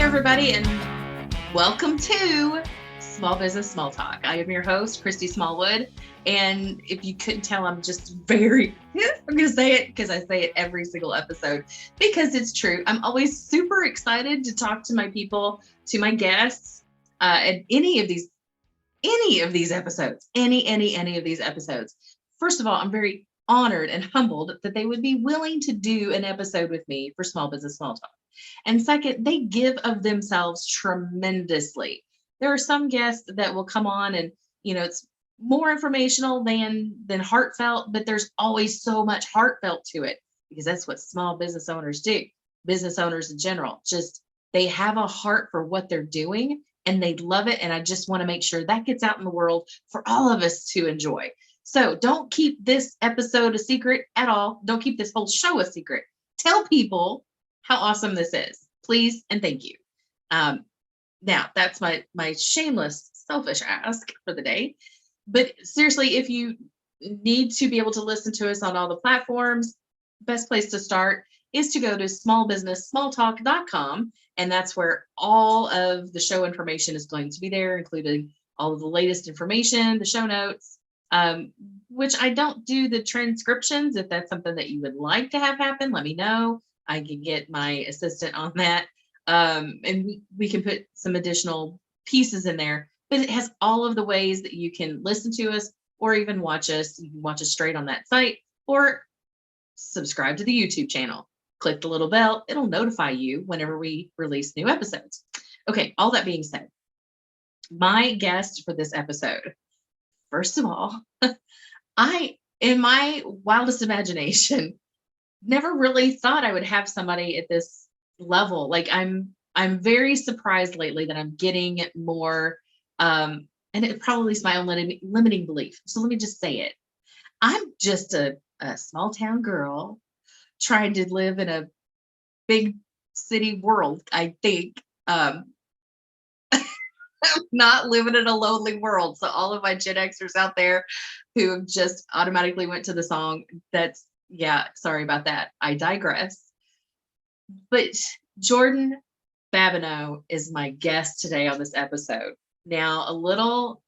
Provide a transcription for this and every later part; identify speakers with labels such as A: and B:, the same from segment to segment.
A: everybody, and welcome to Small Business Small Talk. I am your host, Christy Smallwood, and if you couldn't tell, I'm just I'm going to say it because I say it every single episode because it's true. I'm always super excited to talk to my people, to my guests, and any of these episodes, any of these episodes. First of all, I'm very honored and humbled that they would be willing to do an episode with me for Small Business Small Talk. And second, they give of themselves tremendously. There are some guests that will come on and, it's more informational than heartfelt, but there's always so much heartfelt to it because that's what small business owners do. Business owners in general, just they have a heart for what they're doing and they love it. And I just want to make sure that gets out in the world for all of us to enjoy. So don't keep this episode a secret at all. Don't keep this whole show a secret. Tell people how awesome this is, please and thank you. Now that's my shameless, selfish ask for the day. But seriously, if you need to be able to listen to us on all the platforms, best place to start is to go to smallbusinesssmalltalk.com, and that's where all of the show information is going to be there, including all of the latest information, the show notes, which I don't do the transcriptions. If that's something that you would like to have happen, let me know. I can get my assistant on that. And we can put some additional pieces in there, but it has all of the ways that you can listen to us or even watch us. You can watch us straight on that site or subscribe to the YouTube channel. Click the little bell. It'll notify you whenever we release new episodes. Okay, all that being said, my guest for this episode, first of all, I, in my wildest imagination, never really thought I would have somebody at this level. Like I'm very surprised lately that I'm getting more, and it probably is my own limiting belief. So let me just say it. I'm just a small town girl trying to live in a big city world, I think. I'm not living in a lonely world. So all of my Gen Xers out there who have just automatically went to the song, sorry about that. I digress. But Jordan Babineaux is my guest today on this episode. Now, a little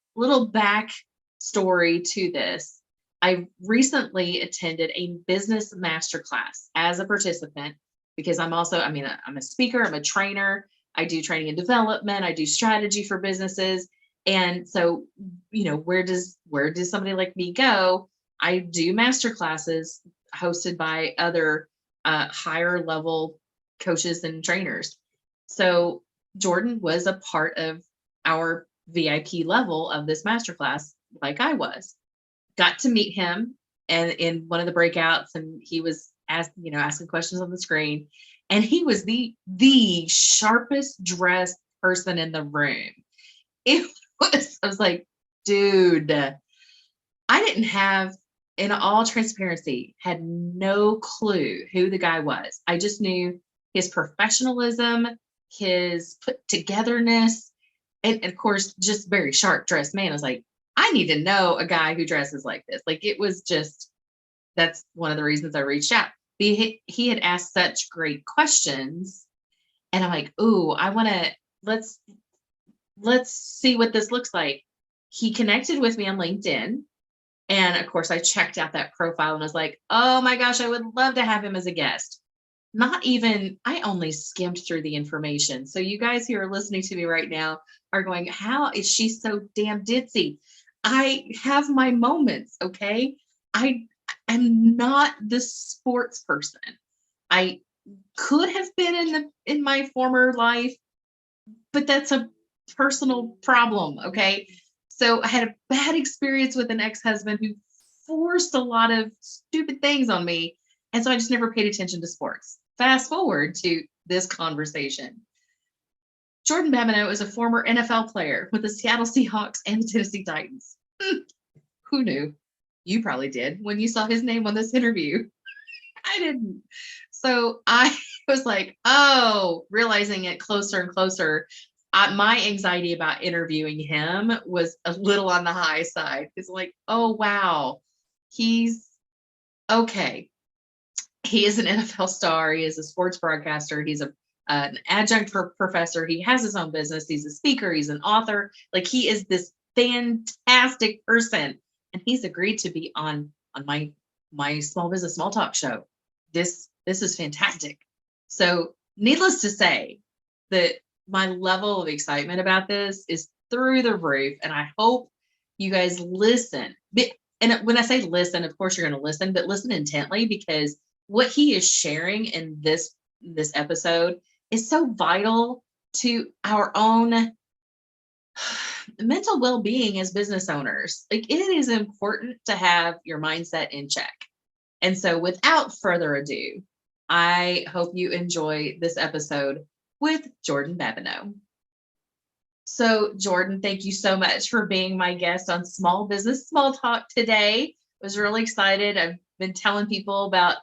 A: back story to this. I recently attended a business masterclass as a participant because I'm a speaker, I'm a trainer. I do training and development. I do strategy for businesses. And so, where does somebody like me go? I do master classes hosted by other higher level coaches and trainers. So Jordan was a part of our VIP level of this masterclass, like I was. Got to meet him and in one of the breakouts, and he was asking questions on the screen, and he was the sharpest dressed person in the room. I was like, dude, I didn't have, in all transparency, had no clue who the guy was. I just knew his professionalism, his put togetherness, and of course, just very sharp dressed man. I was like, I need to know a guy who dresses like this. Like it was just, that's one of the reasons I reached out. He had asked such great questions, and I'm like, ooh, I want to, let's see what this looks like. He connected with me on LinkedIn. And of course, I checked out that profile and was like, oh my gosh, I would love to have him as a guest. I only skimmed through the information. So you guys who are listening to me right now are going, how is she so damn ditzy? I have my moments, okay? I am not the sports person. I could have been in my former life, but that's a personal problem, okay? So I had a bad experience with an ex-husband who forced a lot of stupid things on me. And so I just never paid attention to sports. Fast forward to this conversation. Jordan Babineaux is a former NFL player with the Seattle Seahawks and the Tennessee Titans. Who knew? You probably did when you saw his name on this interview. I didn't. So I was like, oh, realizing it closer and closer. My anxiety about interviewing him was a little on the high side. It's like, oh, wow, he's okay. He is an NFL star. He is a sports broadcaster. He's a an adjunct professor. He has his own business. He's a speaker. He's an author. Like, he is this fantastic person, and he's agreed to be on my small business small talk show. This is fantastic. So, needless to say, that my level of excitement about this is through the roof, and I hope you guys listen. And when I say listen, of course you're going to listen, but listen intently, because what he is sharing in this episode is so vital to our own mental well-being as business owners. Like, it is important to have your mindset in check. And so, without further ado, I hope you enjoy this episode with Jordan Babineaux. So, Jordan, thank you so much for being my guest on Small Business Small Talk today. I was really excited. I've been telling people about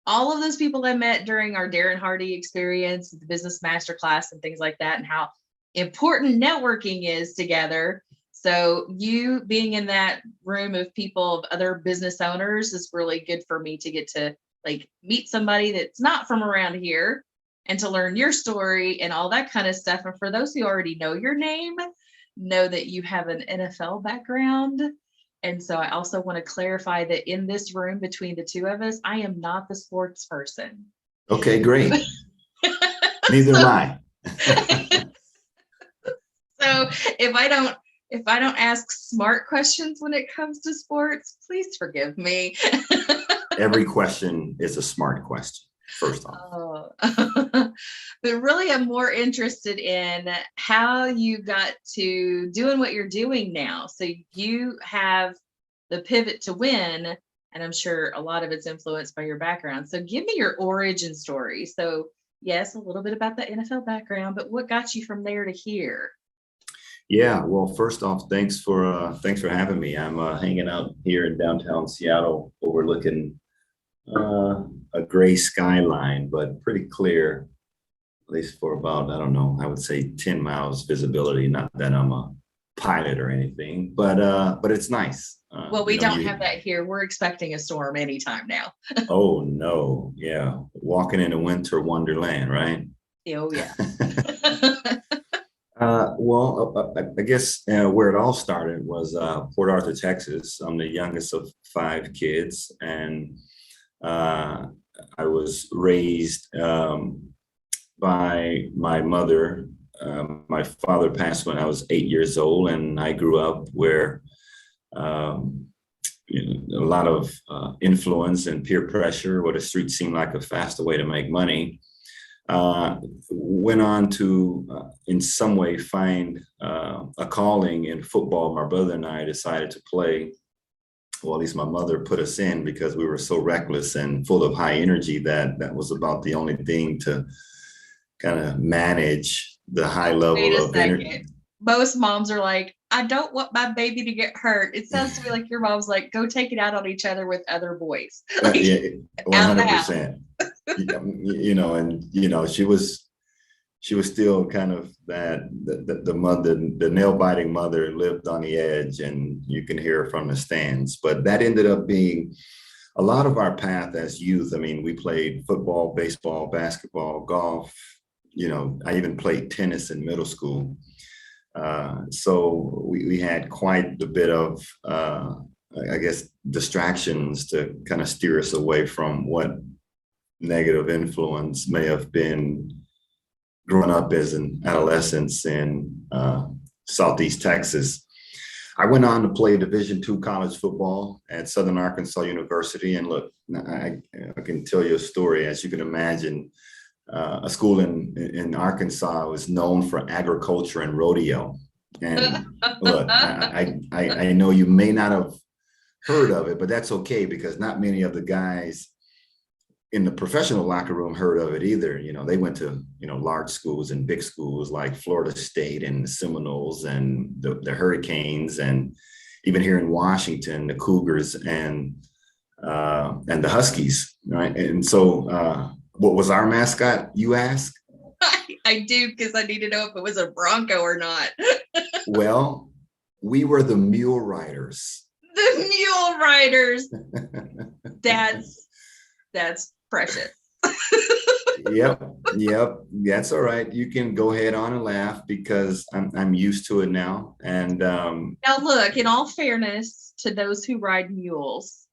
A: all of those people I met during our Darren Hardy experience, the business masterclass and things like that, and how important networking is together. So you being in that room of people, of other business owners, is really good for me to get to like meet somebody that's not from around here, and to learn your story and all that kind of stuff. And for those who already know your name, know that you have an NFL background. And so I also want to clarify that in this room between the two of us, I am not the sports person.
B: Okay, great. Neither am I.
A: So if I don't ask smart questions when it comes to sports, please forgive me.
B: Every question is a smart question, first off.
A: But really, I'm more interested in how you got to doing what you're doing now. So you have the pivot to win, and I'm sure a lot of it's influenced by your background. So give me your origin story. So yes, a little bit about the NFL background, but what got you from there to here?
B: Yeah, well, first off, thanks for having me. I'm hanging out here in downtown Seattle, overlooking a gray skyline, but pretty clear, at least for about, I don't know, I would say 10 miles visibility. Not that I'm a pilot or anything, but it's nice.
A: Well, we don't have that here. We're expecting a storm anytime now.
B: Oh no, yeah, walking in a winter wonderland, right?
A: Oh yeah.
B: I guess where it all started was Port Arthur, Texas. I'm the youngest of 5 kids, and I was raised by my mother. My father passed when I was 8 years old, and I grew up where a lot of influence and peer pressure, where the street seemed like a faster way to make money. Went on to, in some way, find a calling in football. My brother and I decided to play. Well, at least my mother put us in, because we were so reckless and full of high energy that was about the only thing to kind of manage the high level of energy.
A: Most moms are like, I don't want my baby to get hurt. It sounds to me like your mom's like, go take it out on each other with other boys.
B: Yeah, 100%. She was still kind of that the mother, the nail biting mother, lived on the edge, and you can hear her from the stands. But that ended up being a lot of our path as youth. I mean, we played football, baseball, basketball, golf. I even played tennis in middle school. So we had quite a bit of, I guess, distractions to kind of steer us away from what negative influence may have been growing up as an adolescent in Southeast Texas. I went on to play Division II college football at Southern Arkansas University. And look, I can tell you a story. As you can imagine, a school in Arkansas was known for agriculture and rodeo. And look, I know you may not have heard of it, but that's okay, because not many of the guys in the professional locker room heard of it either. They went to, large schools and big schools like Florida State and the Seminoles and the Hurricanes, and even here in Washington, the Cougars and the Huskies, right? And so what was our mascot, you ask?
A: I do, because I need to know if it was a Bronco or not.
B: Well, we were the Mule Riders.
A: The Mule Riders. That's precious.
B: Yep. That's all right. You can go ahead on and laugh because I'm used to it now. And
A: Now, look, in all fairness to those who ride mules,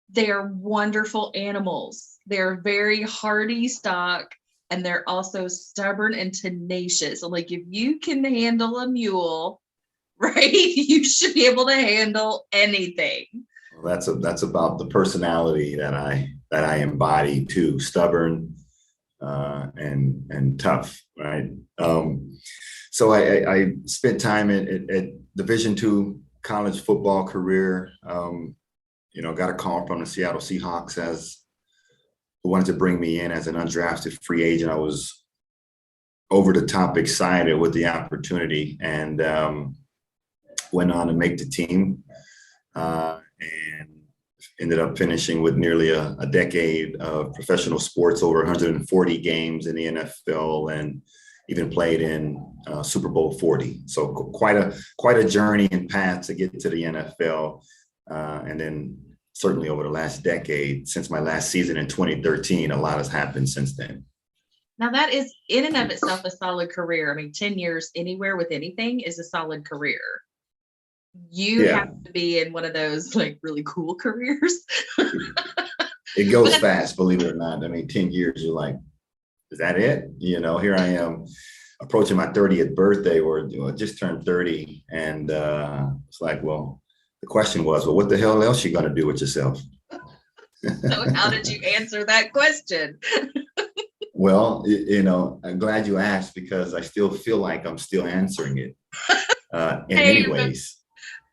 A: they're wonderful animals. They're very hardy stock, and they're also stubborn and tenacious. So, like, if you can handle a mule, right, you should be able to handle anything.
B: that's about the personality that I embody too. Stubborn and tough, right? So I spent time at Division II college football career. Got a call from the Seattle Seahawks as who wanted to bring me in as an undrafted free agent. I was over the top excited with the opportunity and went on to make the team and ended up finishing with nearly a decade of professional sports, over 140 games in the NFL, and even played in Super Bowl 40. So quite a journey and path to get to the NFL. And then certainly over the last decade, since my last season in 2013, a lot has happened since then.
A: Now, that is in and of itself a solid career. I mean, 10 years anywhere with anything is a solid career. You have to be in one of those like really cool careers.
B: It goes fast, believe it or not. I mean, 10 years, you're like, is that it? Here I am approaching my 30th birthday, or just turned 30. And it's like, well, the question was, well, what the hell else you going to do with yourself?
A: So how did you answer that question?
B: Well, I'm glad you asked, because I still feel like I'm still answering it in many ways.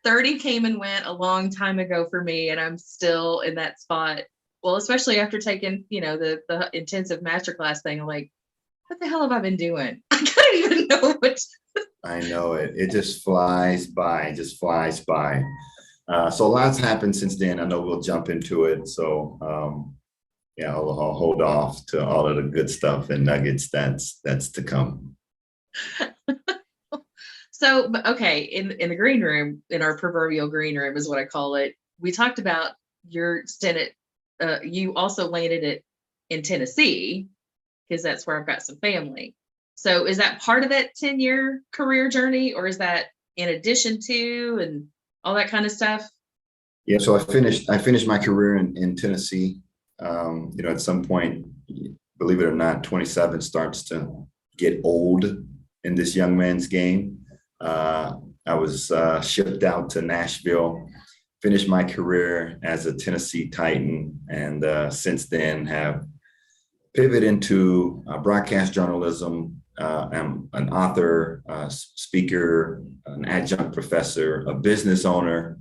A: 30 came and went a long time ago for me, and I'm still in that spot. Well, especially after taking, the intensive masterclass thing. I'm like, what the hell have I been doing? I don't even know what.
B: I know it. It just flies by, so a lot's happened since then. I know we'll jump into it. So I'll hold off to all of the good stuff and nuggets that's to come.
A: So, okay, in the green room, in our proverbial green room is what I call it. We talked about your stint at, you also landed it in Tennessee, because that's where I've got some family. So is that part of that 10-year career journey, or is that in addition to and all that kind of stuff?
B: Yeah, so I finished my career in Tennessee. At some point, believe it or not, 27 starts to get old in this young man's game. I was shipped out to Nashville, finished my career as a Tennessee Titan, and since then have pivoted into broadcast journalism. I'm an author, speaker, an adjunct professor, a business owner,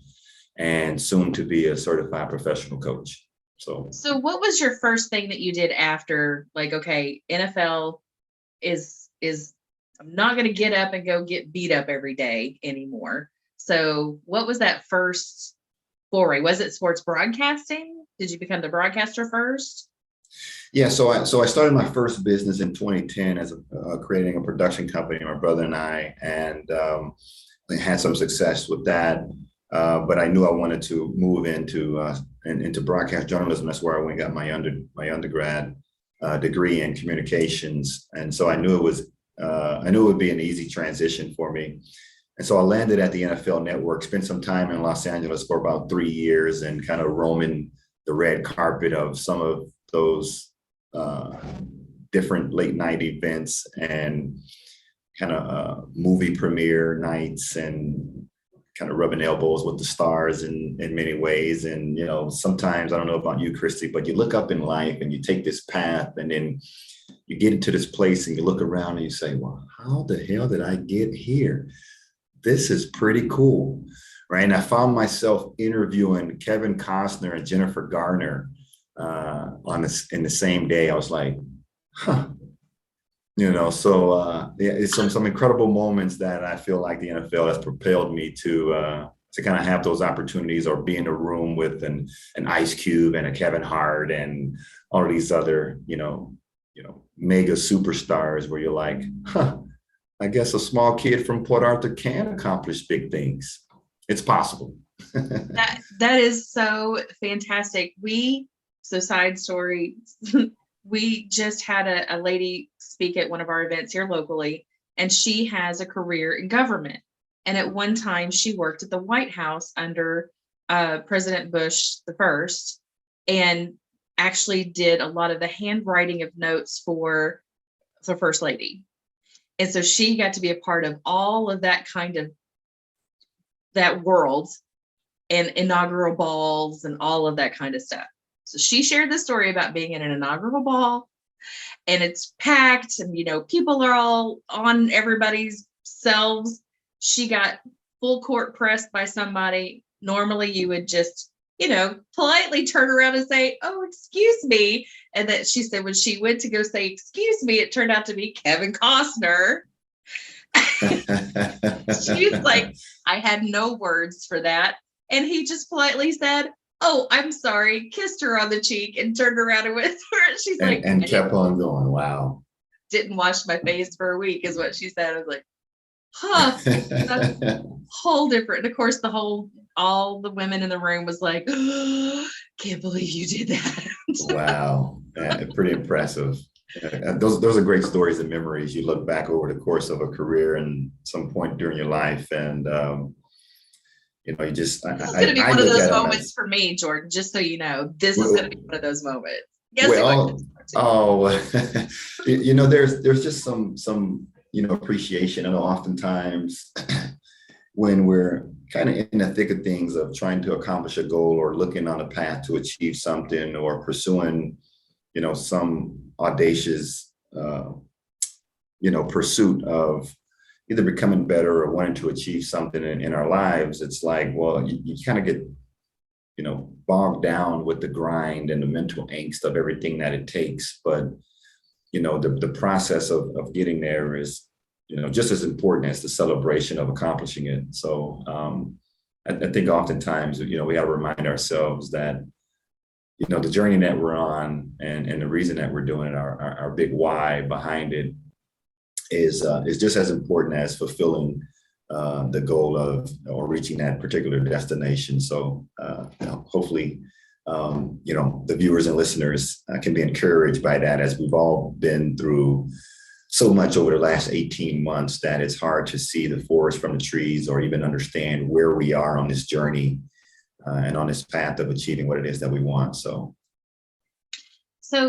B: and soon to be a certified professional coach. So
A: what was your first thing that you did after, like, okay, NFL is I'm not going to get up and go get beat up every day anymore. So what was that first foray? Was it sports broadcasting? Did you become the broadcaster first?
B: Yeah, so I started my first business in 2010 as creating a production company, my brother and I, and had some success with that. But I knew I wanted to move into broadcast journalism. That's where I went and got my undergrad degree in communications, and so I knew it would be an easy transition for me. And so I landed at the NFL Network, spent some time in Los Angeles for about 3 years, and kind of roaming the red carpet of some of those different late night events and kind of movie premiere nights, and kind of rubbing elbows with the stars in many ways. And, sometimes, I don't know about you, Christy, but you look up in life and you take this path, and then you get into this place and you look around and you say, well, how the hell did I get here? This is pretty cool, right? And I found myself interviewing Kevin Costner and Jennifer Garner in the same day. I was like, huh. It's some incredible moments that I feel like the NFL has propelled me to kind of have those opportunities, or be in a room with an Ice Cube and a Kevin Hart and all of these other, mega superstars, where you're like, huh, I guess a small kid from Port Arthur can accomplish big things. It's possible.
A: That is so fantastic. So side story, we just had a lady speak at one of our events here locally, and she has a career in government. And at one time, she worked at the White House under President Bush the first, and actually did a lot of the handwriting of notes for the First Lady. And so she got to be a part of all of that kind of that world and inaugural balls and all of that kind of stuff. So she shared the story about being in an inaugural ball, and it's packed, and people are all on everybody's selves. She got full court pressed by somebody. Normally you would just, politely turn around and say, "Oh, excuse me." And that she said when she went to go say, "Excuse me," it turned out to be Kevin Costner. She's like, "I had no words for that." And he just politely said, "Oh, I'm sorry," kissed her on the cheek, and turned around and went for it. She's like,
B: and kept on going. Wow.
A: "Didn't wash my face for a week," is what she said. I was like, huh, that's whole different. And of course, all the women in the room was like, oh, "Can't believe you did that."
B: Wow. Pretty impressive. Those are great stories and memories. You look back over the course of a career and some point during your life, and you just
A: this is going to be one of those moments for me, Jordan. Just so you know, this is going to be one of those moments.
B: There's just some appreciation. I know oftentimes when we're kind of in the thick of things of trying to accomplish a goal or looking on a path to achieve something or pursuing, some audacious, pursuit of either becoming better or wanting to achieve something in our lives, it's like, well, you kind of get, bogged down with the grind and the mental angst of everything that it takes. But, the process of getting there is, just as important as the celebration of accomplishing it. So I think oftentimes, we got to remind ourselves that, the journey that we're on and the reason that we're doing it, our big why behind it is just as important as fulfilling the goal of or reaching that particular destination. So hopefully, the viewers and listeners can be encouraged by that, as we've all been through so much over the last 18 months that it's hard to see the forest from the trees or even understand where we are on this journey and on this path of achieving what it is that we want. So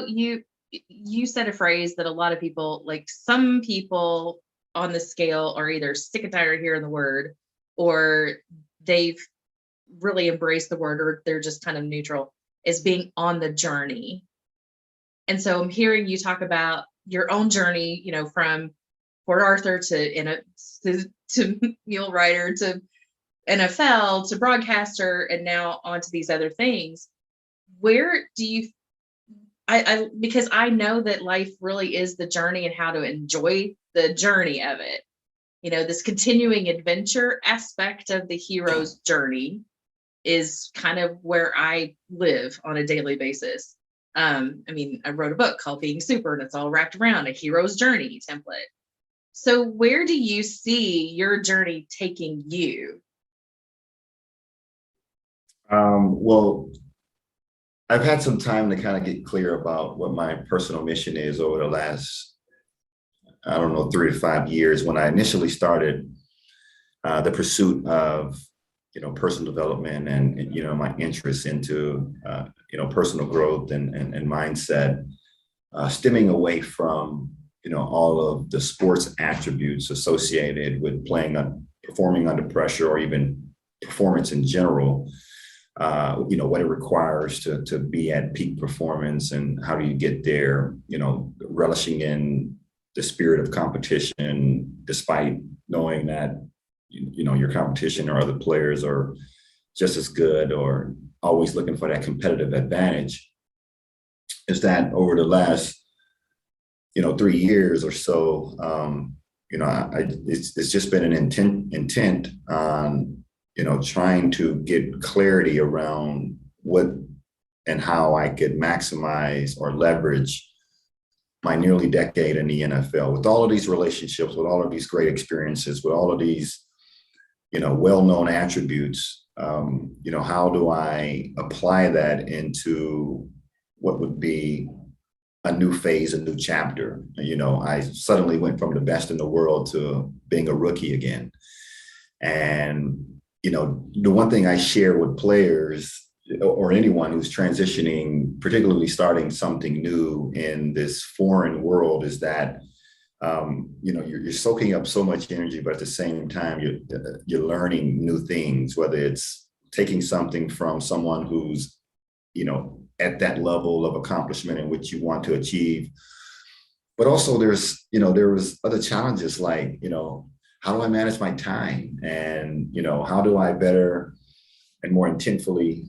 A: you said a phrase that a lot of people, like some people on the scale, are either sick and tired of hearing the word, or they've really embraced the word, or they're just kind of neutral, is being on the journey. And so I'm hearing you talk about your own journey, from Port Arthur to mule rider to NFL to broadcaster, and now onto these other things. Where do you, because I know that life really is the journey and how to enjoy the journey of it. This continuing adventure aspect of the hero's journey is kind of where I live on a daily basis. I wrote a book called Being Super, and it's all wrapped around a hero's journey template. So where do you see your journey taking you?
B: Well, I've had some time to kind of get clear about what my personal mission is over the last, 3 to 5 years. When I initially started the pursuit of, personal development and my interest into, personal growth and mindset, stemming away from, all of the sports attributes associated with performing under pressure, or even performance in general. What it requires to be at peak performance and how do you get there, relishing in the spirit of competition, despite knowing that, your competition or other players are just as good, or always looking for that competitive advantage. Is that over the last, 3 years or so, it's just been an intent on, trying to get clarity around what and how I could maximize or leverage my nearly decade in the NFL, with all of these relationships, with all of these great experiences, with all of these, well-known attributes. How do I apply that into what would be a new phase, a new chapter. You know, I suddenly went from the best in the world to being a rookie again. And, you know, the one thing I share with players or anyone who's transitioning, particularly starting something new in this foreign world, is that you know, you're soaking up so much energy, but at the same time, you're learning new things, whether it's taking something from someone who's, you know, at that level of accomplishment in which you want to achieve. But also there's, you know, there was other challenges like, you know, how do I manage my time? And, you know, how do I better and more intentfully,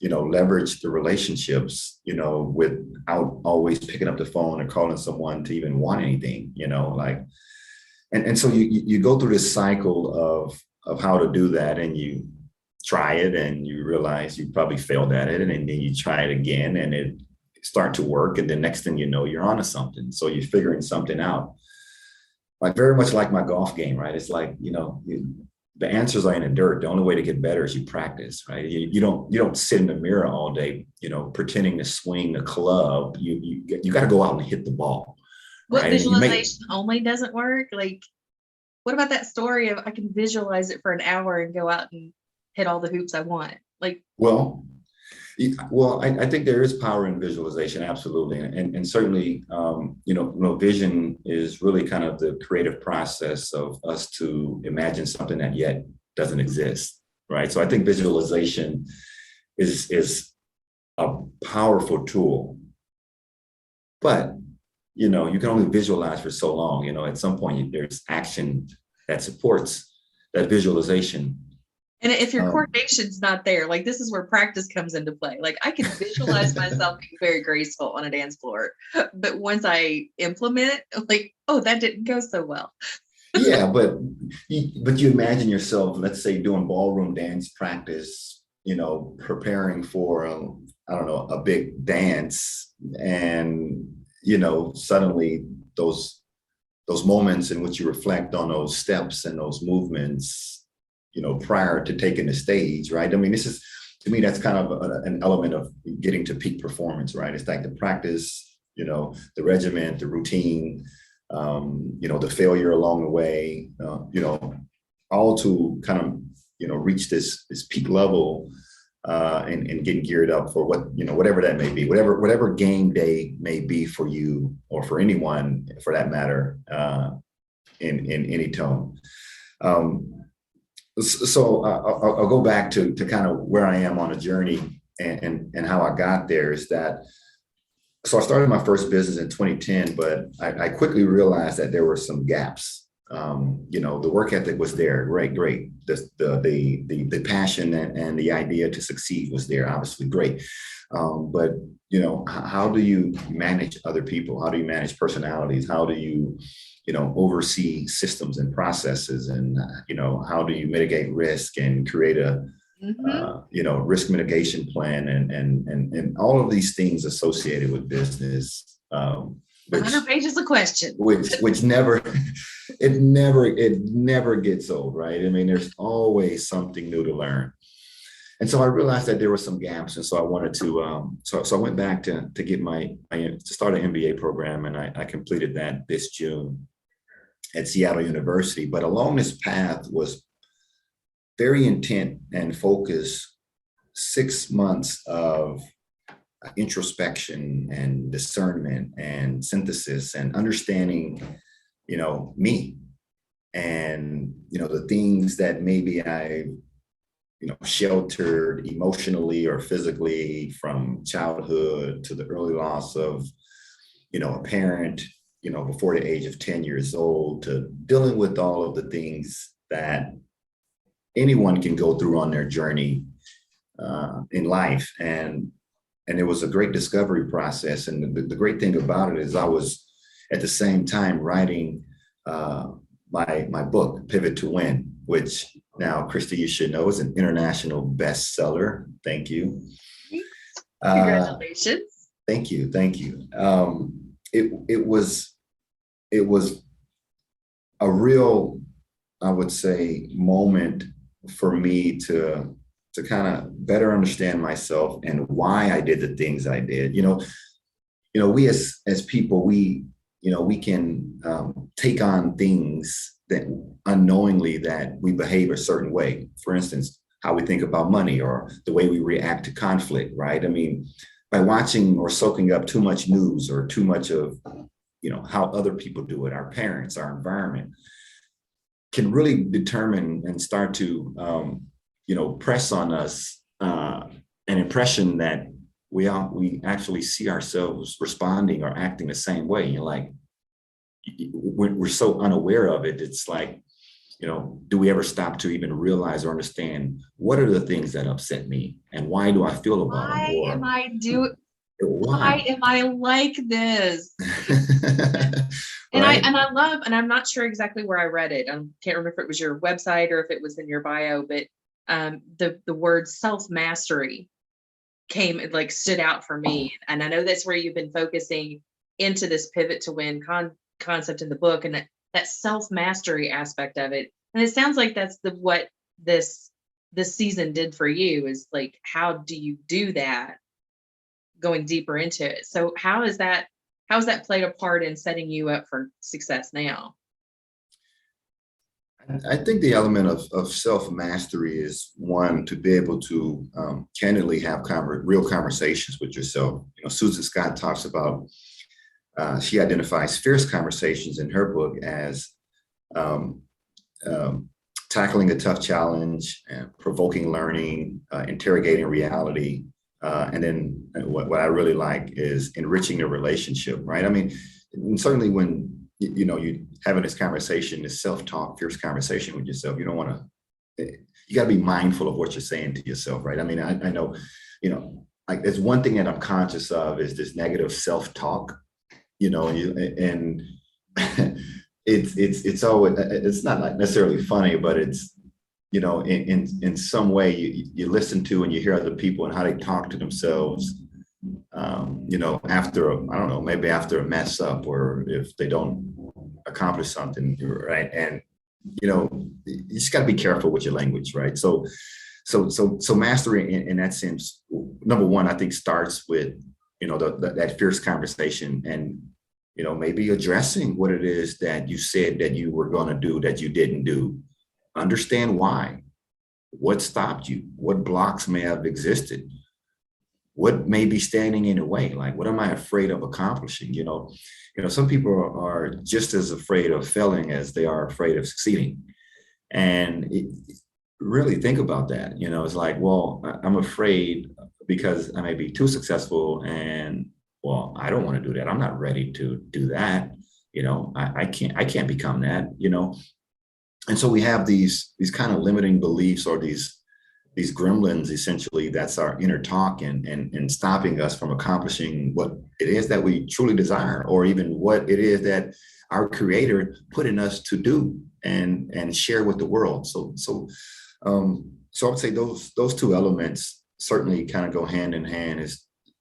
B: you know, leverage the relationships, you know, without always picking up the phone or calling someone to even want anything, you know, like, and so you go through this cycle of how to do that, and you try it and you realize you probably failed at it, and then you try it again and it start to work. And the next thing you know, you're onto something. So you're figuring something out, like very much like my golf game, right? It's like, you know, the answers are in the dirt. The only way to get better is you practice, right? You don't sit in the mirror all day, you know, pretending to swing a club. You got to go out and hit the ball,
A: What
B: right?
A: visualization only doesn't work? Like, what about that story of I can visualize it for an hour and go out and hit all the hoops I want? Like,
B: well, I think there is power in visualization, absolutely, and certainly, you know, vision is really kind of the creative process of us to imagine something that yet doesn't exist, right? So I think visualization is a powerful tool, but you know, you can only visualize for so long. You know, at some point, there's action that supports that visualization.
A: and if your coordination's not there, like this is where practice comes into play. Like I can visualize myself being very graceful on a dance floor, but once I implement, like, oh, that didn't go so well.
B: Yeah, but you imagine yourself, let's say, doing ballroom dance practice, you know, preparing for I don't know, a big dance, and you know, suddenly those moments in which you reflect on those steps and those movements, you know, prior to taking the stage, right? I mean, this is, to me, that's kind of an element of getting to peak performance, right? It's like the practice, you know, the regimen, the routine, you know, the failure along the way, you know, all to kind of, you know, reach this peak level and get geared up for what, you know, whatever that may be, whatever game day may be for you or for anyone for that matter, in any tone. So I'll go back to kind of where I am on a journey and how I got there is that, so I started my first business in 2010, but I quickly realized that there were some gaps. You know, the work ethic was there, great. The passion and the idea to succeed was there, obviously great. But you know, how do you manage other people? How do you manage personalities? How do you, you know, oversee systems and processes? And you know, how do you mitigate risk and create a you know, risk mitigation plan and all of these things associated with business.
A: 100 pages of questions.
B: Which never, it never gets old, right? I mean, there's always something new to learn. And so I realized that there were some gaps, and so I wanted to, so I went back to get to start an MBA program, and I completed that this June at Seattle University. But along this path was very intent and focused 6 months of introspection and discernment and synthesis and understanding, you know, me and, you know, the things that maybe I, you know, sheltered emotionally or physically from childhood to the early loss of, you know, a parent, you know, before the age of 10 years old, to dealing with all of the things that anyone can go through on their journey in life. And it was a great discovery process. And the great thing about it is I was at the same time writing my book, Pivot to Win, which now, Christy, you should know is an international bestseller. Thank you.
A: Congratulations.
B: Thank you. It was a real, I would say, moment for me to kind of better understand myself and why I did the things I did. You know, we as people, we can take on things that unknowingly that we behave a certain way. For instance, how we think about money or the way we react to conflict, right? I mean, by watching or soaking up too much news or too much of, how other people do it, our parents, our environment, can really determine and start to, press on us an impression that we actually see ourselves responding or acting the same way. You're like, we're so unaware of it. It's like, do we ever stop to even realize or understand what are the things that upset me and why do I feel about them,
A: Why am
B: or
A: I do why
B: why?
A: am I like this? And I
B: Right?
A: and I love, and I'm not sure exactly where I read it. I can't remember if it was your website or if it was in your bio, but the word self-mastery came, it like stood out for me. And I know that's where you've been focusing into this pivot to win concept in the book, and that self-mastery aspect of it. And it sounds like that's what this season did for you, is like, how do you do that, going deeper into it? So how has that played a part in setting you up for success now?
B: I think the element of self-mastery is one, to be able to candidly have real conversations with yourself. Susan Scott talks about, she identifies fierce conversations in her book as um, um, tackling a tough challenge, provoking learning, interrogating reality. And then what I really like is enriching the relationship, right? I mean, and certainly when you having this conversation, this self-talk, fierce conversation with yourself, you don't want to. You got to be mindful of what you're saying to yourself, right? I mean, I know, like there's one thing that I'm conscious of is this negative self-talk, and it's always, it's not like necessarily funny, but it's, in some way you listen to and you hear other people and how they talk to themselves, after I don't know, maybe after a mess up or if they don't accomplish something, right? And you just got to be careful with your language, right? So mastery in that sense, number one, I think starts with that fierce conversation, and maybe addressing what it is that you said that you were going to do that you didn't do. Understand why, what stopped you, what blocks may have existed, what may be standing in the way, like what am I afraid of accomplishing. Some people are just as afraid of failing as they are afraid of succeeding. And really think about that. It's like, well, I'm afraid because I may be too successful, and well, I don't want to do that. I'm not ready to do that. I can't become that. And so we have these kind of limiting beliefs, or these gremlins, essentially, that's our inner talk, and stopping us from accomplishing what it is that we truly desire, or even what it is that our creator put in us to do and share with the world. So I would say those two elements certainly kind of go hand in hand.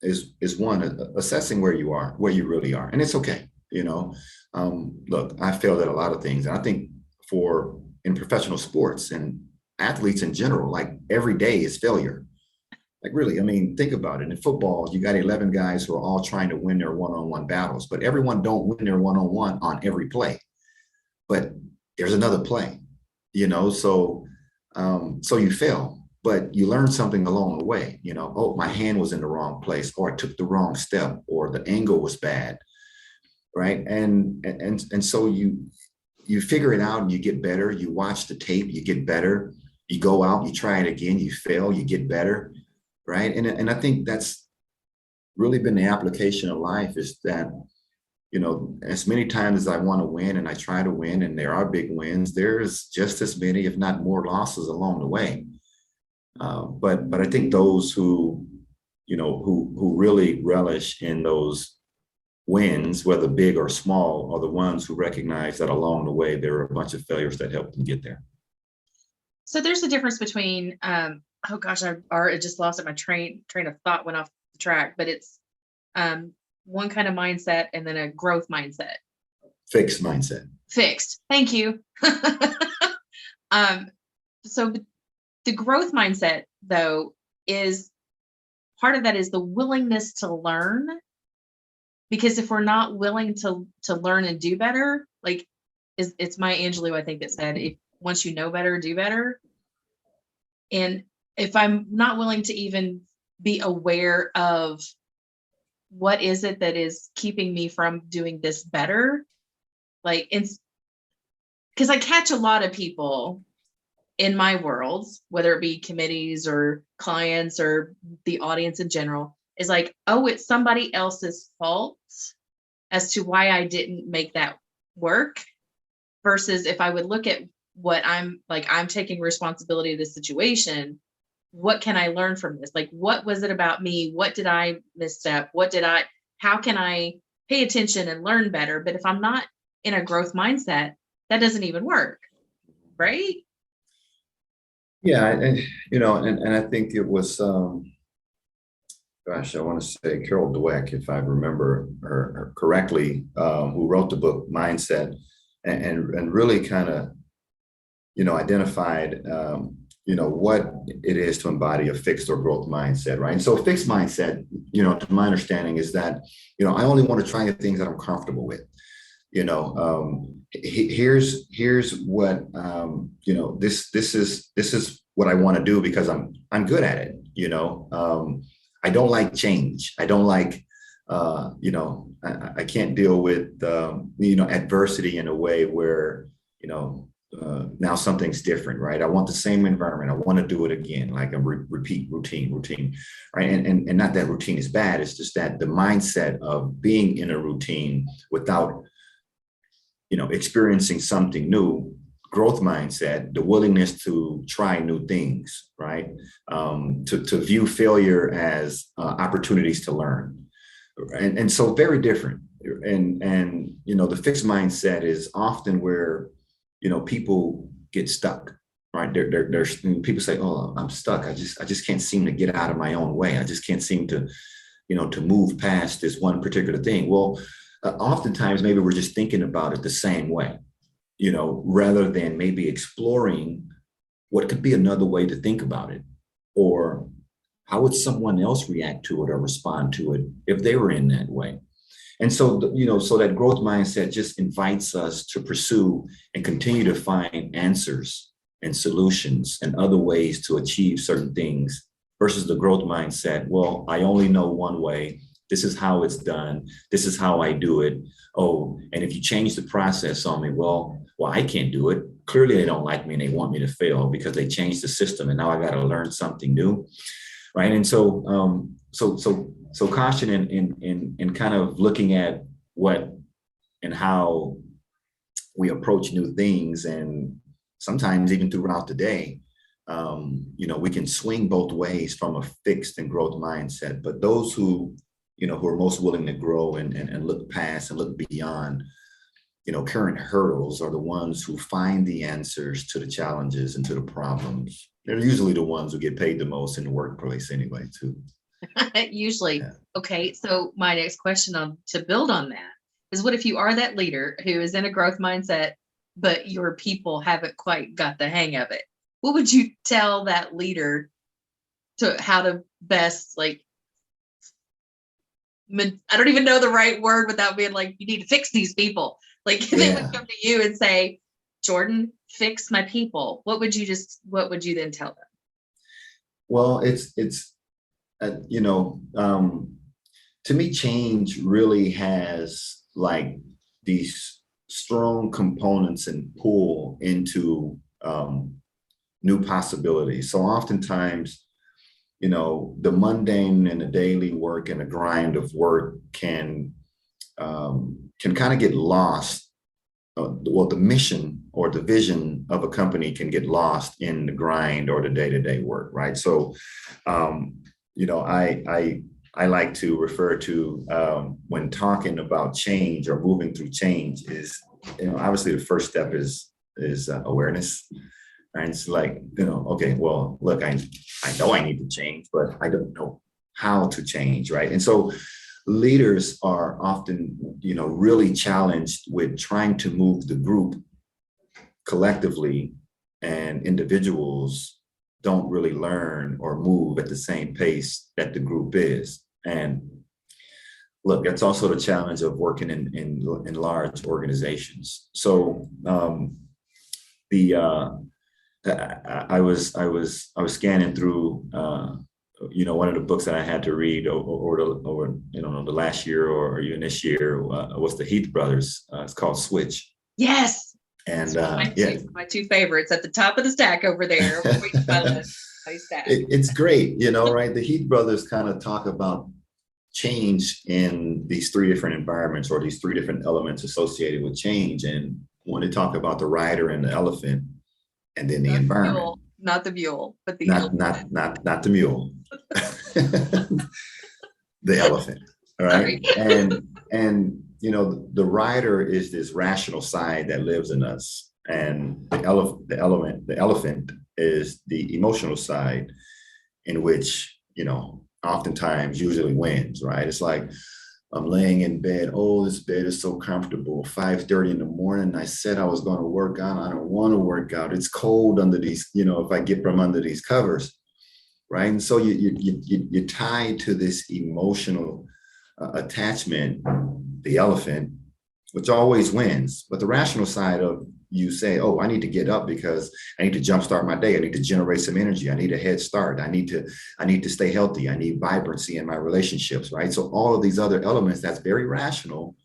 B: Is one, assessing where you really are, and it's okay. Look, I failed at a lot of things, and I think in professional sports and athletes in general, like every day is failure. Like really, I mean, think about it. In football, you got 11 guys who are all trying to win their one-on-one battles, but everyone don't win their one-on-one on every play. But there's another play, so you fail, but you learn something along the way. Oh, my hand was in the wrong place, or I took the wrong step, or the angle was bad, right? And so you figure it out and you get better. You watch the tape, you get better. You go out, you try it again, you fail, you get better, right? And I think that's really been the application of life, is that, as many times as I want to win and I try to win, and there are big wins, there's just as many, if not more, losses along the way. But I think those who really relish in those wins, whether big or small, are the ones who recognize that along the way there are a bunch of failures that help them get there.
A: So there's a difference between oh gosh, I just lost it. My train of thought went off the track, but it's one kind of mindset and then a growth mindset.
B: Fixed mindset.
A: Fixed. Thank you. So the growth mindset, though, is part of that is the willingness to learn Because if we're not willing to learn and do better, like it's Maya Angelou, I think, that said, if once you know better, do better. And if I'm not willing to even be aware of what is it that is keeping me from doing this better, like it's because I catch a lot of people in my world, whether it be committees or clients or the audience in general, is like, oh, it's somebody else's fault as to why I didn't make that work. Versus if I would look at what I'm like, I'm taking responsibility of this situation. What can I learn from this? Like, what was it about me? What did I misstep? How can I pay attention and learn better? But if I'm not in a growth mindset, that doesn't even work. Right?
B: Yeah, and I think it was, gosh, I want to say Carol Dweck, if I remember her correctly, who wrote the book Mindset, and really kind of, identified, what it is to embody a fixed or growth mindset, right? And so a fixed mindset, to my understanding is that, I only want to try the things that I'm comfortable with. Here's what, this is what I want to do because I'm good at it. I don't like change. I don't like, I can't deal with, adversity in a way where, now something's different, right? I want the same environment. I want to do it again, like a repeat routine, right? And not that routine is bad. It's just that the mindset of being in a routine without, experiencing something new, growth mindset, the willingness to try new things, right? To view failure as opportunities to learn. And so very different. And the fixed mindset is often where, people get stuck, right? There's people say, oh, I'm stuck. I just can't seem to get out of my own way. I just can't seem to, to move past this one particular thing. Well, oftentimes maybe we're just thinking about it the same way, rather than maybe exploring what could be another way to think about it, or how would someone else react to it or respond to it if they were in that way. And so, so that growth mindset just invites us to pursue and continue to find answers and solutions and other ways to achieve certain things versus the growth mindset. Well, I only know one way. This is how it's done. This is how I do it. Oh, and if you change the process on me, well, I can't do it. Clearly, they don't like me and they want me to fail because they changed the system and now I got to learn something new, right? And so, so caution in kind of looking at what and how we approach new things, and sometimes even throughout the day, we can swing both ways from a fixed and growth mindset. But those who are most willing to grow and look past and look beyond, current hurdles are the ones who find the answers to the challenges and to the problems. They're usually the ones who get paid the most in the workplace anyway, too.
A: Usually.
B: Yeah.
A: Okay. So my next question to build on that is, what if you are that leader who is in a growth mindset, but your people haven't quite got the hang of it? What would you tell that leader to how to best, like, I don't even know the right word without being like, you need to fix these people. Like they would come to you and say, Jordan, fix my people. What would you then tell them?
B: Well, it's to me, change really has like these strong components and pull into new possibilities. So oftentimes, the mundane and the daily work and the grind of work can kind of get lost. Well, the mission or the vision of a company can get lost in the grind or the day-to-day work, right? So, I like to refer to when talking about change or moving through change is, obviously the first step is awareness. And it's like, okay, well, look, I know I need to change, but I don't know how to change, right? And so leaders are often, really challenged with trying to move the group collectively, and individuals don't really learn or move at the same pace that the group is. And look, that's also the challenge of working in large organizations. So the I was scanning through one of the books that I had to read over the last year or even this year was the Heath brothers. It's called Switch.
A: Yes.
B: And
A: my two favorites at the top of the stack over there.
B: It's great, right? The Heath brothers kind of talk about change in these three different environments or these three different elements associated with change. And when they talk about the rider and the elephant, and then the environment.
A: Mule, not the mule, but the
B: elephant. Not the mule. The elephant. All right. And the rider is this rational side that lives in us. And the elephant is the emotional side in which, oftentimes usually wins, right? It's like I'm laying in bed. Oh, this bed is so comfortable. 5:30 in the morning. I said I was going to work out. I don't want to work out. It's cold under these, if I get from under these covers, right? And so you're tied to this emotional attachment, the elephant, which always wins. But the rational side of you say, oh, I need to get up because I need to jumpstart my day. I need to generate some energy. I need a head start. I need to stay healthy. I need vibrancy in my relationships, right? So all of these other elements, that's very rational.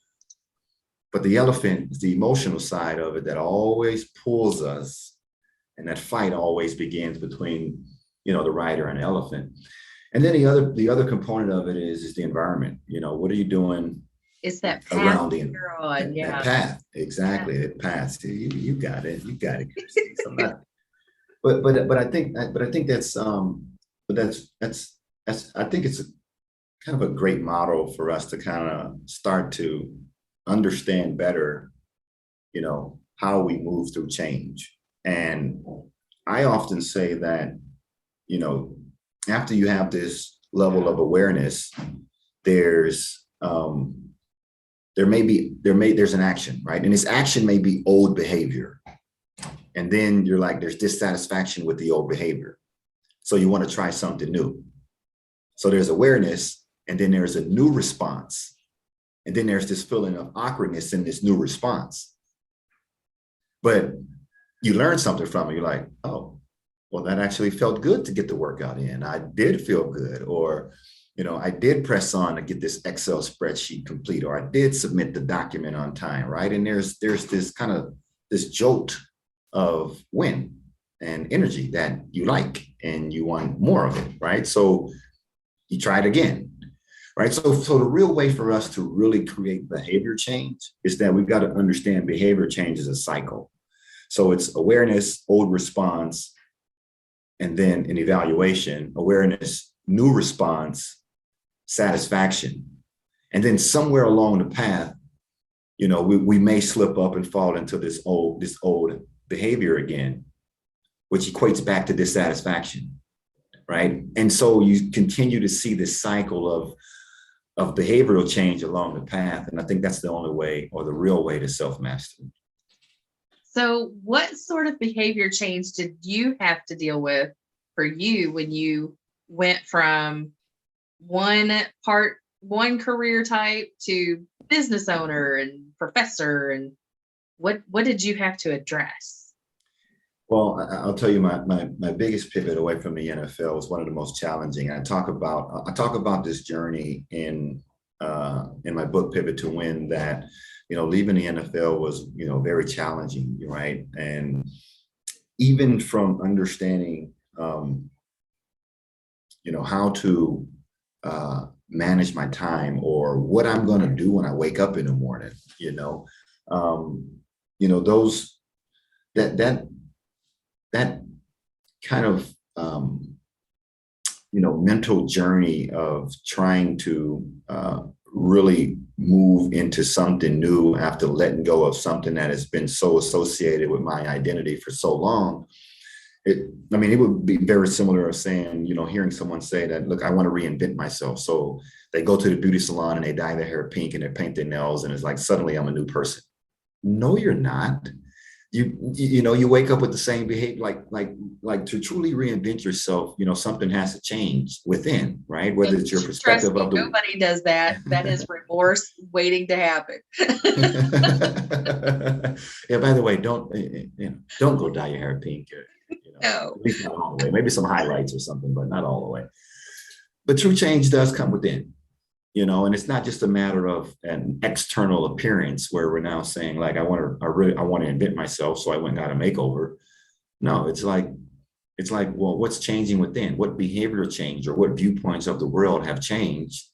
B: But the elephant is the emotional side of it that always pulls us. And that fight always begins between, the rider and the elephant. And then the other component of it is the environment. What are you doing?
A: It's that path
B: around
A: that
B: path. Exactly. Yeah. That path. You got it. You got it. But I think that's I think it's kind of a great model for us to kind of start to understand better, how we move through change. And I often say that, after you have this level of awareness, there's an action, right? And this action may be old behavior. And then you're like, there's dissatisfaction with the old behavior. So you want to try something new. So there's awareness, and then there's a new response. And then there's this feeling of awkwardness in this new response. But you learn something from it. You're like, oh, well, that actually felt good to get the workout in. I did feel good. Or I did press on to get this Excel spreadsheet complete, or I did submit the document on time, right? And there's this kind of this jolt of win and energy that you like, and you want more of it, right? So you try it again, right? So the real way for us to really create behavior change is that we've got to understand behavior change is a cycle. So it's awareness, old response, and then an evaluation, awareness, new response, satisfaction. And then somewhere along the path, we may slip up and fall into this old behavior again, which equates back to dissatisfaction, right? And so you continue to see this cycle of behavioral change along the path. And I think that's the only way, or the real way, to self-mastery.
A: So what sort of behavior change did you have to deal with for you when you went from one career type to business owner and professor, and what did you have to address?
B: Well, I'll tell you, my biggest pivot away from the NFL was one of the most challenging. I talk about this journey in my book, Pivot to Win, that leaving the NFL was very challenging, right? And even from understanding how to manage my time, or what I'm going to do when I wake up in the morning, those that kind of mental journey of trying to really move into something new after letting go of something that has been so associated with my identity for so long. It would be very similar of saying, hearing someone say that, look, I want to reinvent myself. So they go to the beauty salon and they dye their hair pink and they paint their nails, and it's like, suddenly I'm a new person. No, you're not. you wake up with the same behavior, like to truly reinvent yourself, something has to change within, right? Whether
A: And
B: it's your
A: trust
B: perspective
A: me,
B: of the
A: nobody does that. That is remorse waiting to happen.
B: yeah, by the way, don't go dye your hair pink,
A: No.
B: at least not all the way. Maybe some highlights or something, but not all the way. But true change does come within, and it's not just a matter of an external appearance where we're now saying like, I want to invent myself, so I went and got a makeover. No, it's like, well, what's changing within? What behavioral change or what viewpoints of the world have changed,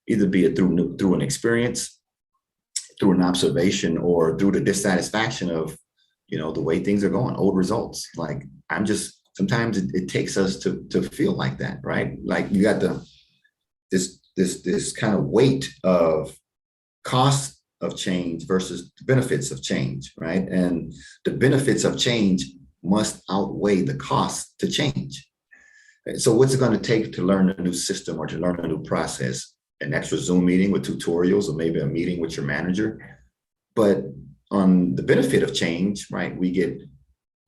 B: either be it through an experience, through an observation, or through the dissatisfaction of, the way things are going, old results. Like sometimes it takes us to feel like that, right? Like you got this kind of weight of cost of change versus the benefits of change, right? And the benefits of change must outweigh the cost to change. So what's it going to take to learn a new system or to learn a new process? An extra Zoom meeting with tutorials, or maybe a meeting with your manager. But on the benefit of change, right, we get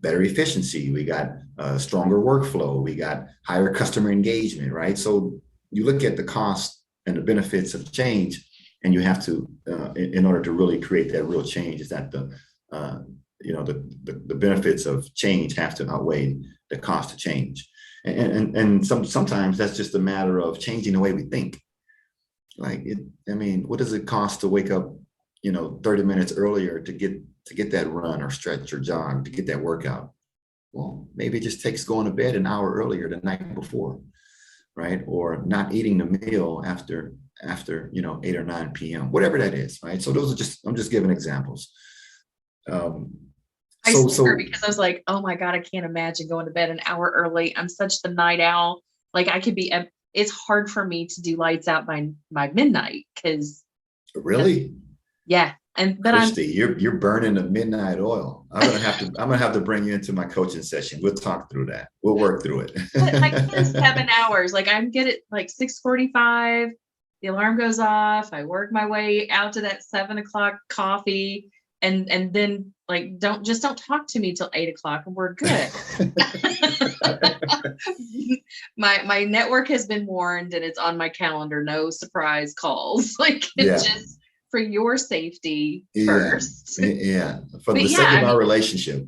B: better efficiency, we got a stronger workflow, we got higher customer engagement, right? So you look at the cost and the benefits of change, and you have to, in order to really create that real change, is that the benefits of change have to outweigh the cost of change. And sometimes that's just a matter of changing the way we think. Like, what does it cost to wake up, 30 minutes earlier to get that run or stretch or jog, to get that workout? Well, maybe it just takes going to bed an hour earlier the night before, right? Or not eating the meal after 8 or 9 p.m., whatever that is, right? So I'm just giving examples.
A: I swear, because I was like, oh my God, I can't imagine going to bed an hour early. I'm such the night owl. Like it's hard for me to do lights out by midnight because.
B: Really?
A: Yeah. But
B: Christy, you're burning the midnight oil. I'm gonna have to bring you into my coaching session. We'll talk through that. We'll work through it.
A: But my kids 7 hours. Like I'm good at like 6:45. The alarm goes off. I work my way out to that 7 o'clock coffee, and then like don't talk to me till 8 o'clock, and we're good. my network has been warned, and it's on my calendar. No surprise calls. Like it's just for your safety first.
B: Yeah. For the sake of our relationship.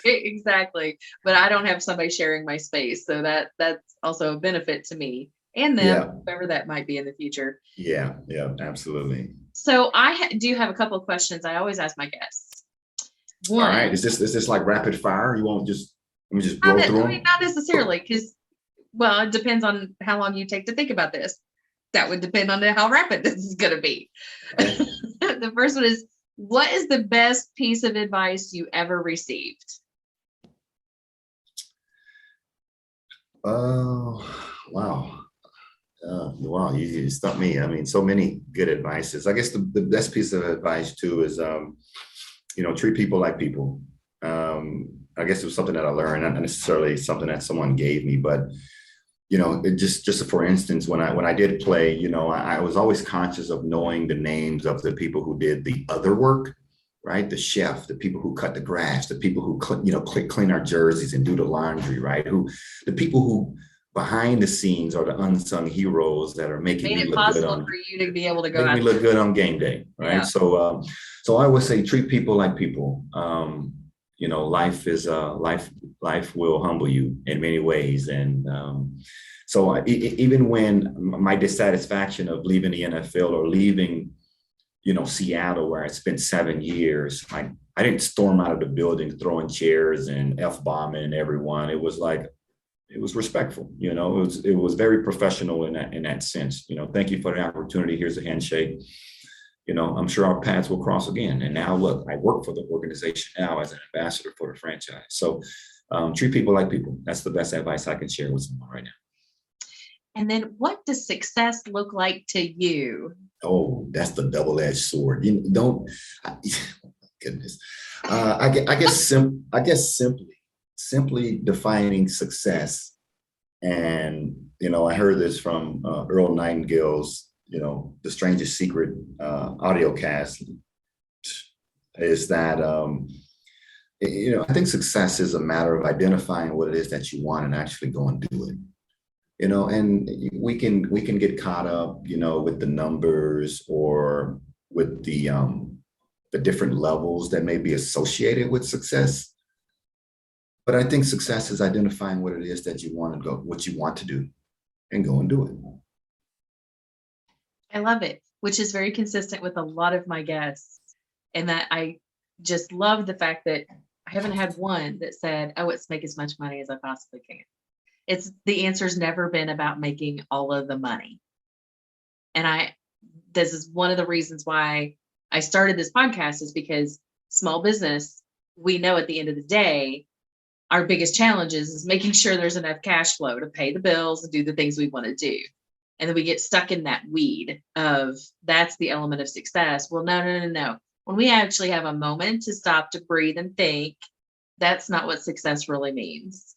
A: Exactly. But I don't have somebody sharing my space. So that's also a benefit to me and them, whoever that might be in the future.
B: Yeah, absolutely.
A: So I do have a couple of questions I always ask my guests.
B: One, all right. Is this like rapid fire? You won't just blow through them?
A: Not necessarily, because, well, it depends on how long you take to think about this. That would depend on how rapid this is going to be. Okay. The first one is, what is the best piece of advice you ever received?
B: Wow. Wow, you stumped me. So many good advices. I guess the best piece of advice too is, treat people like people. I guess it was something that I learned, not necessarily something that someone gave me, but it just for instance, when I did play, I was always conscious of knowing the names of the people who did the other work, right? The chef, the people who cut the grass, the people who clean our jerseys and do the laundry, right? The people who behind the scenes are the unsung heroes that are making me look good
A: for you to be able to go
B: make me look good on game day, right? Yeah. So I would say treat people like people. Life is life will humble you in many ways, and so even when my dissatisfaction of leaving the NFL or leaving, Seattle, where I spent 7 years, I didn't storm out of the building throwing chairs and F-bombing everyone. It was like, it was respectful, it was very professional in that sense. Thank you for the opportunity. Here's a handshake. I'm sure our paths will cross again. And now look, I work for the organization now as an ambassador for the franchise. So treat people like people. That's the best advice I can share with someone right now. And then what does success look like to you? Oh, that's the double-edged sword. Goodness. I guess simply defining success. And, I heard this from Earl Nightingale's, The Strangest Secret audio cast is that, I think success is a matter of identifying what it is that you want and actually go and do it. And we can get caught up, with the numbers or with the different levels that may be associated with success. But I think success is identifying what it is that you want to go, what you want to do, and go and do it.
A: I love it, which is very consistent with a lot of my guests. And that I just love the fact that I haven't had one that said, oh, it's make as much money as I possibly can. It's the answer's never been about making all of the money. And this is one of the reasons why I started this podcast, is because small business, we know at the end of the day, our biggest challenge is making sure there's enough cash flow to pay the bills and do the things we want to do. And then we get stuck in that weed of that's the element of success. Well, no. When we actually have a moment to stop, to breathe and think, that's not what success really means.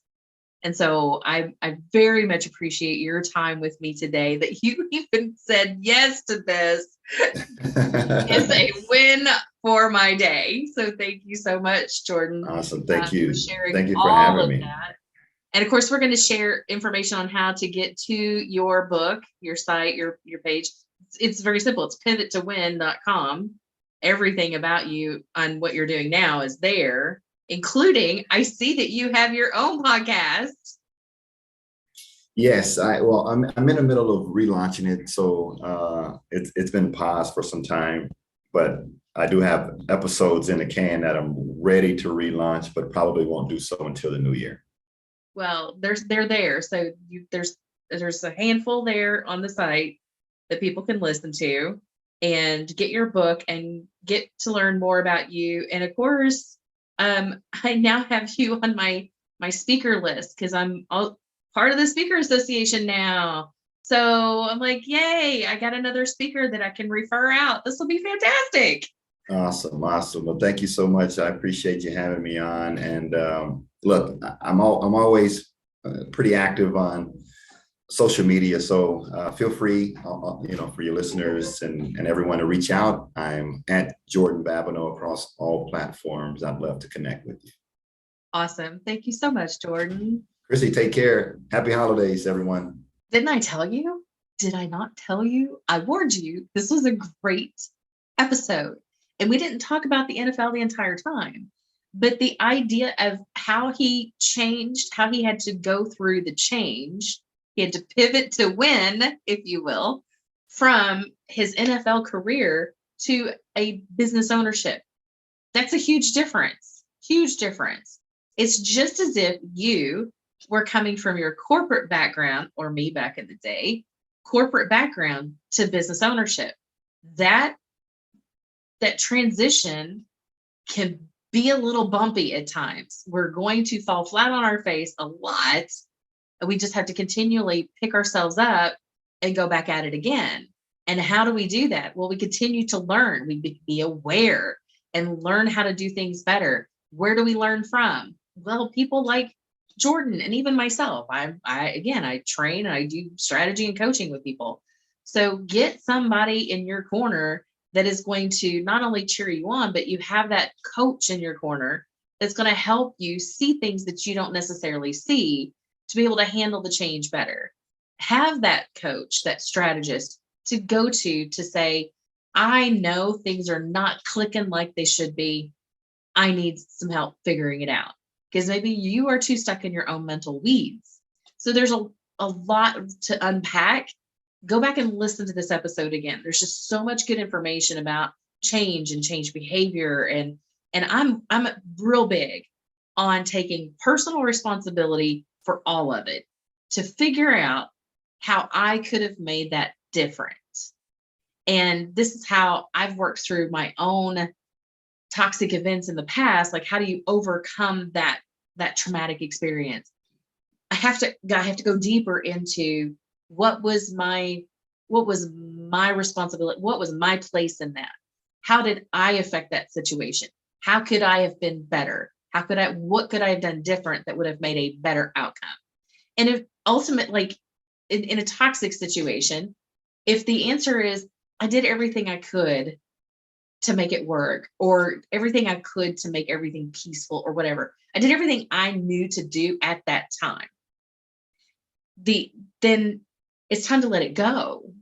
A: And so I very much appreciate your time with me today, that you even said yes to this. It's a win for my day. So thank you so much, Jordan.
B: Awesome. Thank you.
A: For sharing
B: Thank you for
A: all
B: having
A: of
B: me.
A: that. And of course, we're going to share information on how to get to your book, your site, your page. It's very simple. It's pivottowin.com. Everything about you and what you're doing now is there, including, I see that you have your own podcast.
B: Yes, I'm in the middle of relaunching it, so it's been paused for some time, but I do have episodes in the can that I'm ready to relaunch, but probably won't do so until the new year.
A: Well, they're there. So there's a handful there on the site that people can listen to and get your book and get to learn more about you. And of course, I now have you on my speaker list, because I'm part of the speaker association now. So I'm like, yay, I got another speaker that I can refer out. This will be fantastic.
B: Awesome. Well, thank you so much. I appreciate you having me on. And look, I'm always pretty active on social media, so feel free, for your listeners and everyone to reach out. I'm at Jordan Babineaux across all platforms. I'd love to connect with you.
A: Awesome. Thank you so much, Jordan.
B: Chrissy, take care. Happy holidays, everyone.
A: Didn't I tell you? Did I not tell you? I warned you. This was a great episode. And we didn't talk about the NFL the entire time. But the idea of how he changed, how he had to go through the change, he had to pivot to win, if you will, from his NFL career to a business ownership. That's a huge difference. Huge difference. It's just as if you were coming from your corporate background, or me back in the day, corporate background to business ownership. That transition can be a little bumpy at times. We're going to fall flat on our face a lot. And we just have to continually pick ourselves up and go back at it again. And how do we do that? Well, we continue to learn. We be aware and learn how to do things better. Where do we learn from? Well, people like Jordan and even myself. I train and I do strategy and coaching with people. So get somebody in your corner that is going to not only cheer you on, but you have that coach in your corner that's going to help you see things that you don't necessarily see, to be able to handle the change better. Have that coach, that strategist to go to say, I know things are not clicking like they should be. I need some help figuring it out, because maybe you are too stuck in your own mental weeds. So there's a lot to unpack. Go back and listen to this episode again. There's just so much good information about change and change behavior. And I'm real big on taking personal responsibility for all of it, to figure out how I could have made that different. And this is how I've worked through my own toxic events in the past. Like, how do you overcome that traumatic experience? I have to go deeper into what was my responsibility? What was my place in that? How did I affect that situation? How could I have been better? What could I have done different that would have made a better outcome? And if ultimately, in a toxic situation, if the answer is, I did everything I could, to make it work, or everything I could to make everything peaceful or whatever. I did everything I knew to do at that time. Then it's time to let it go,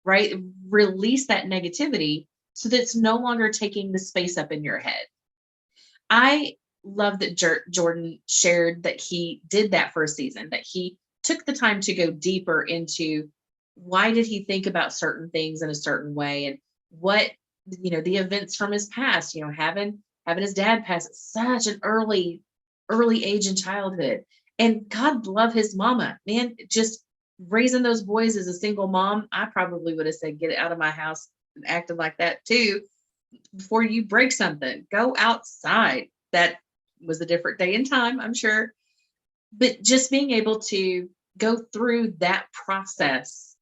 A: right? Release that negativity so that it's no longer taking the space up in your head. I love that Jordan shared that he did that for a season, that he took the time to go deeper into why did he think about certain things in a certain way, and what, the events from his past, having his dad pass at such an early age in childhood. And God love his mama, man, just raising those boys as a single mom. I probably would have said, get out of my house and acting like that too. Before you break something, go outside. That was a different day and time, I'm sure. But just being able to go through that process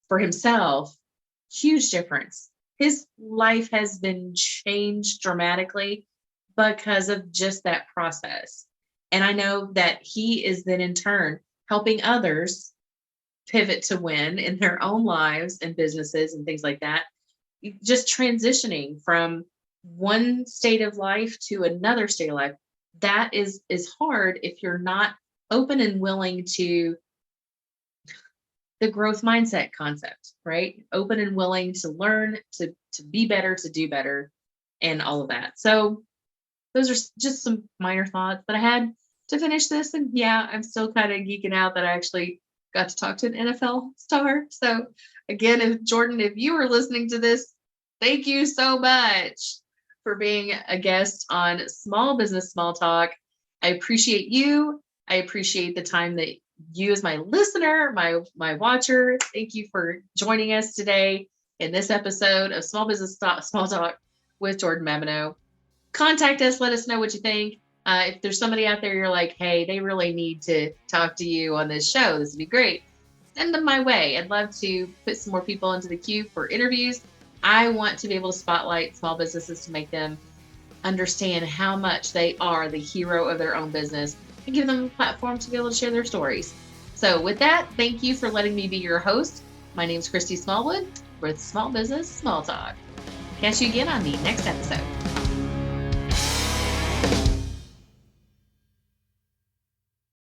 A: for himself, huge difference. His life has been changed dramatically because of just that process. And I know that he is then in turn helping others pivot to win in their own lives and businesses and things like that. Just transitioning from one state of life to another state of life, that is hard if you're not open and willing to the growth mindset concept, right? Open and willing to learn, to be better, to do better, and all of that. So those are just some minor thoughts that I had to finish this. And yeah, I'm still kind of geeking out that I actually got to talk to an NFL star. So again, if you are listening to this, thank you so much for being a guest on Small Business Small Talk. I appreciate you. I appreciate the time that you as my listener, my watcher, thank you for joining us today in this episode of Small Business Small Talk with Jordan Babineaux. Contact us. Let us know what you think. If there's somebody out there you're like, hey, they really need to talk to you on this show, this would be great, send them my way. I'd love to put some more people into the queue for interviews. I want to be able to spotlight small businesses to make them understand how much they are the hero of their own business and give them a platform to be able to share their stories. So with that, thank you for letting me be your host. My name is Christy Smallwood with Small Business Small Talk. Catch you again on the next episode.